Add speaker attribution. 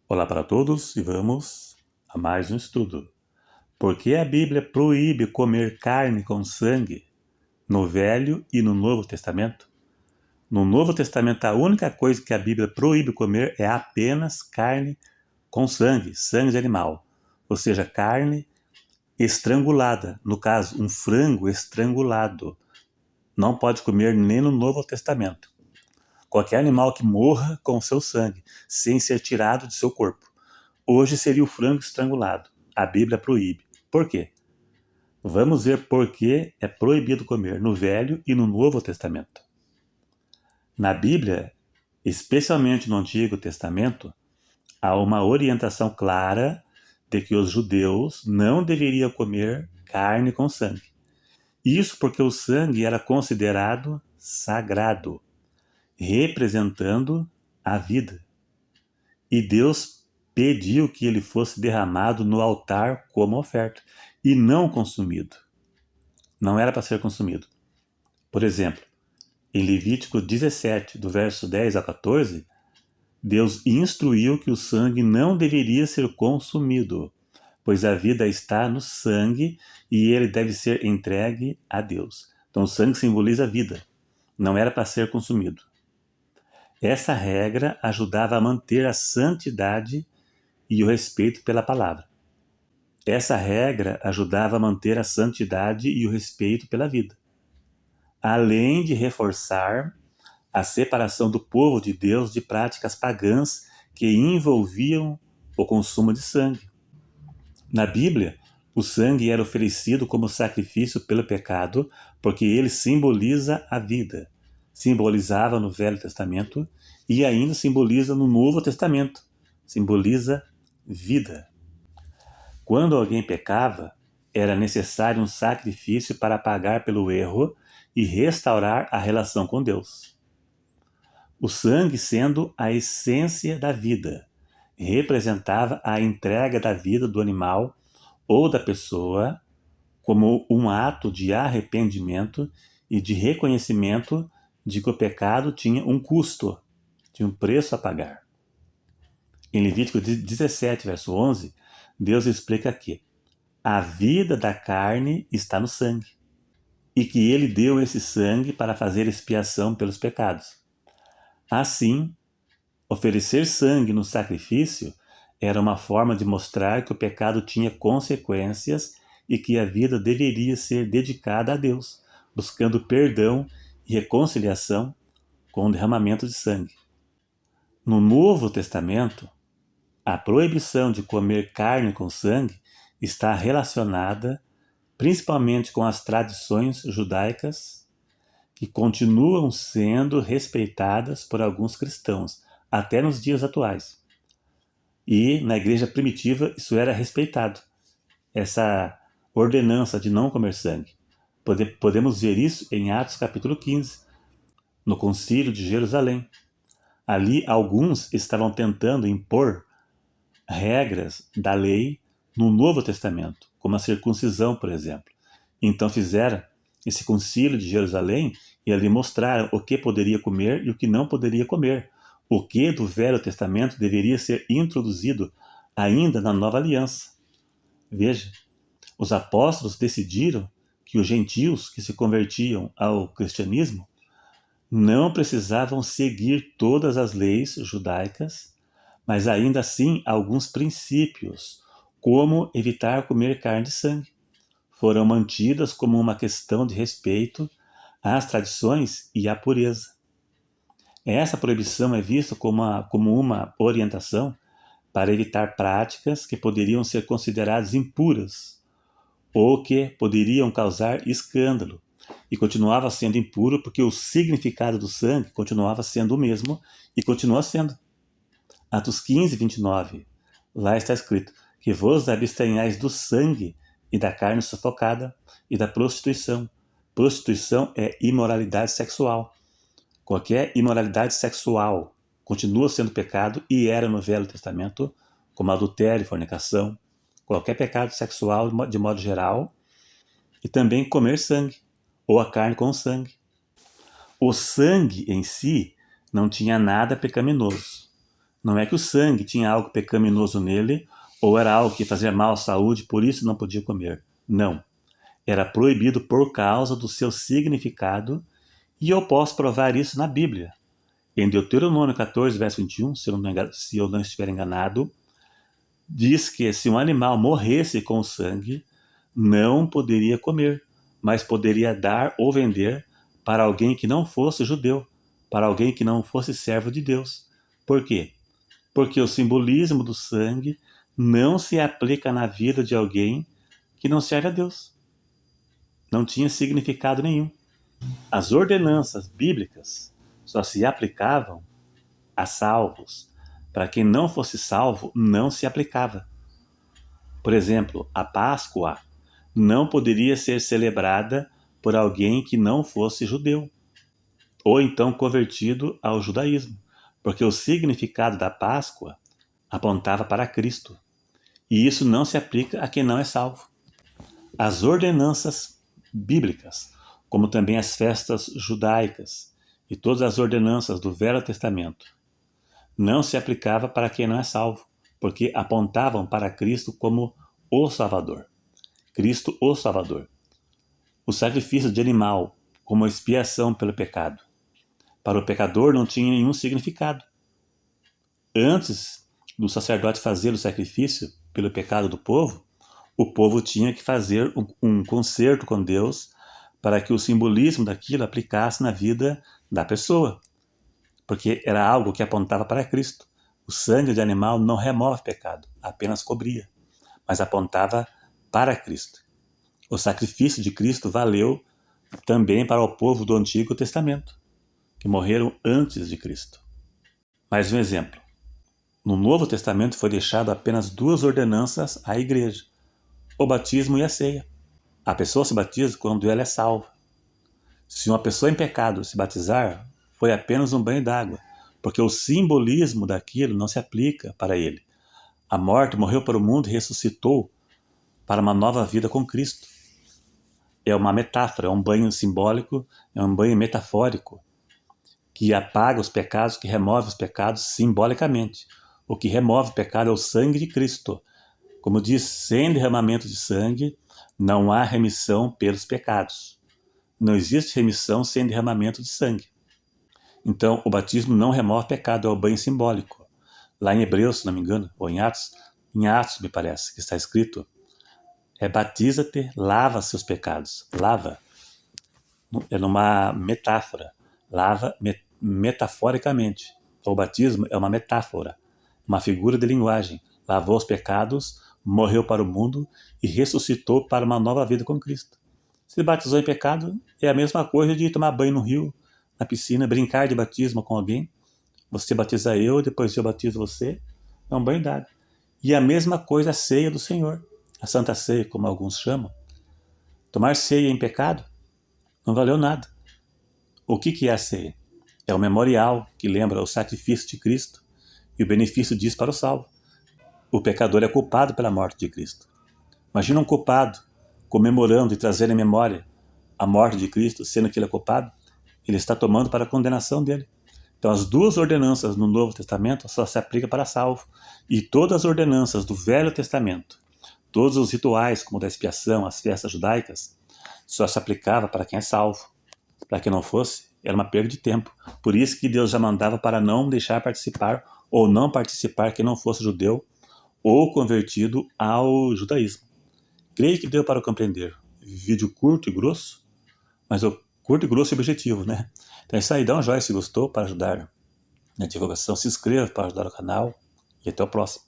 Speaker 1: Olá para todos e vamos a mais um estudo. Por que a Bíblia proíbe comer carne com sangue no Velho e no Novo Testamento? No Novo Testamento, a única coisa que a Bíblia proíbe comer é apenas carne com sangue, sangue de animal, ou seja, carne estrangulada, no caso, um frango estrangulado. Não pode comer nem no Novo Testamento. Qualquer animal que morra com seu sangue, sem ser tirado de seu corpo. Hoje seria o frango estrangulado. A Bíblia proíbe. Por quê? Vamos ver por que é proibido comer no Velho e no Novo Testamento. Na Bíblia, especialmente no Antigo Testamento, há uma orientação clara de que os judeus não deveriam comer carne com sangue. Isso porque o sangue era considerado sagrado, representando a vida. E Deus pediu que ele fosse derramado no altar como oferta e não consumido. Não era para ser consumido. Por exemplo, em Levítico 17, do verso 10 a 14, Deus instruiu que o sangue não deveria ser consumido, pois a vida está no sangue e ele deve ser entregue a Deus. Então o sangue simboliza a vida, não era para ser consumido. Essa regra ajudava a manter a santidade e o respeito pela palavra. Essa regra ajudava a manter a santidade e o respeito pela vida, além de reforçar a separação do povo de Deus de práticas pagãs que envolviam o consumo de sangue. Na Bíblia, o sangue era oferecido como sacrifício pelo pecado, porque ele simboliza a vida. Simbolizava no Velho Testamento e ainda simboliza no Novo Testamento. Simboliza vida. Quando alguém pecava, era necessário um sacrifício para pagar pelo erro e restaurar a relação com Deus. O sangue, sendo a essência da vida, representava a entrega da vida do animal ou da pessoa como um ato de arrependimento e de reconhecimento de que o pecado tinha um custo, tinha um preço a pagar. Em Levítico 17, verso 11, Deus explica que a vida da carne está no sangue e que ele deu esse sangue para fazer expiação pelos pecados. Assim, oferecer sangue no sacrifício era uma forma de mostrar que o pecado tinha consequências e que a vida deveria ser dedicada a Deus, buscando perdão e reconciliação com o derramamento de sangue. No Novo Testamento, a proibição de comer carne com sangue está relacionada principalmente com as tradições judaicas que continuam sendo respeitadas por alguns cristãos, até nos dias atuais. E na igreja primitiva isso era respeitado, essa ordenança de não comer sangue. Podemos ver isso em Atos capítulo 15, no Concílio de Jerusalém. Ali alguns estavam tentando impor regras da lei no Novo Testamento, como a circuncisão, por exemplo. Então fizeram esse concílio de Jerusalém e ali mostraram o que poderia comer e o que não poderia comer. O que do Velho Testamento deveria ser introduzido ainda na Nova Aliança. Veja, os apóstolos decidiram que os gentios que se convertiam ao cristianismo não precisavam seguir todas as leis judaicas, mas ainda assim alguns princípios, como evitar comer carne de sangue, foram mantidas como uma questão de respeito às tradições e à pureza. Essa proibição é vista como uma orientação para evitar práticas que poderiam ser consideradas impuras ou que poderiam causar escândalo, e continuava sendo impuro porque o significado do sangue continuava sendo o mesmo e continua sendo. Atos 15, 29, lá está escrito que vos abstenhais do sangue e da carne sufocada e da prostituição. Prostituição é imoralidade sexual. Qualquer imoralidade sexual continua sendo pecado e era no Velho Testamento, como adultério, fornicação, qualquer pecado sexual de modo geral, e também comer sangue, ou a carne com sangue. O sangue em si não tinha nada pecaminoso. Não é que o sangue tinha algo pecaminoso nele, ou era algo que fazia mal à saúde, por isso não podia comer. Não. Era proibido por causa do seu significado, e eu posso provar isso na Bíblia. Em Deuteronômio 14, verso 21, se eu não estiver enganado, diz que se um animal morresse com o sangue, não poderia comer, mas poderia dar ou vender para alguém que não fosse judeu, para alguém que não fosse servo de Deus. Por quê? Porque o simbolismo do sangue não se aplica na vida de alguém que não serve a Deus. Não tinha significado nenhum. As ordenanças bíblicas só se aplicavam a salvos. Para quem não fosse salvo, não se aplicava. Por exemplo, a Páscoa não poderia ser celebrada por alguém que não fosse judeu, ou então convertido ao judaísmo, porque o significado da Páscoa apontava para Cristo, e isso não se aplica a quem não é salvo. As ordenanças bíblicas, como também as festas judaicas e todas as ordenanças do Velho Testamento, não se aplicava para quem não é salvo, porque apontavam para Cristo como o Salvador. Cristo, o Salvador. O sacrifício de animal como expiação pelo pecado. Para o pecador não tinha nenhum significado. Antes do sacerdote fazer o sacrifício pelo pecado do povo, o povo tinha que fazer um concerto com Deus para que o simbolismo daquilo aplicasse na vida da pessoa, porque era algo que apontava para Cristo. O sangue de animal não remove pecado, apenas cobria, mas apontava para Cristo. O sacrifício de Cristo valeu também para o povo do Antigo Testamento, que morreram antes de Cristo. Mais um exemplo. No Novo Testamento foi deixado apenas 2 ordenanças à igreja: o batismo e a ceia. A pessoa se batiza quando ela é salva. Se uma pessoa em pecado se batizar, foi apenas um banho d'água, porque o simbolismo daquilo não se aplica para ele. A morte morreu para o mundo e ressuscitou para uma nova vida com Cristo. É uma metáfora, é um banho simbólico, é um banho metafórico, que apaga os pecados, que remove os pecados simbolicamente. O que remove o pecado é o sangue de Cristo. Como diz, sem derramamento de sangue, não há remissão pelos pecados. Não existe remissão sem derramamento de sangue. Então, o batismo não remove pecado, é o banho simbólico. Lá em Hebreus, se não me engano, ou em Atos me parece, que está escrito, batiza-te, lava seus pecados. Lava. É numa metáfora. Lava metaforicamente. O batismo é uma metáfora, uma figura de linguagem. Lavou os pecados, morreu para o mundo e ressuscitou para uma nova vida com Cristo. Se batizou em pecado, é a mesma coisa de tomar banho no rio, na piscina, brincar de batismo com alguém. Você batiza eu, depois eu batizo você. É um banho d'água. E a mesma coisa a ceia do Senhor. A Santa Ceia, como alguns chamam. Tomar ceia em pecado não valeu nada. O que é a ceia? É o memorial que lembra o sacrifício de Cristo e o benefício disso para o salvo. O pecador é culpado pela morte de Cristo. Imagina um culpado comemorando e trazendo em memória a morte de Cristo, sendo que ele é culpado. Ele está tomando para a condenação dele. Então, as 2 ordenanças no Novo Testamento só se aplicam para salvo. E todas as ordenanças do Velho Testamento, todos os rituais, como da expiação, as festas judaicas, só se aplicava para quem é salvo. Para quem não fosse, era uma perda de tempo. Por isso que Deus já mandava para não deixar participar ou não participar quem não fosse judeu ou convertido ao judaísmo. Creio que deu para compreender. Vídeo curto e grosso, mas curto e grosso e objetivo, né? Então é isso aí, dá um joinha se gostou para ajudar na divulgação, se inscreva para ajudar o canal e até o próximo.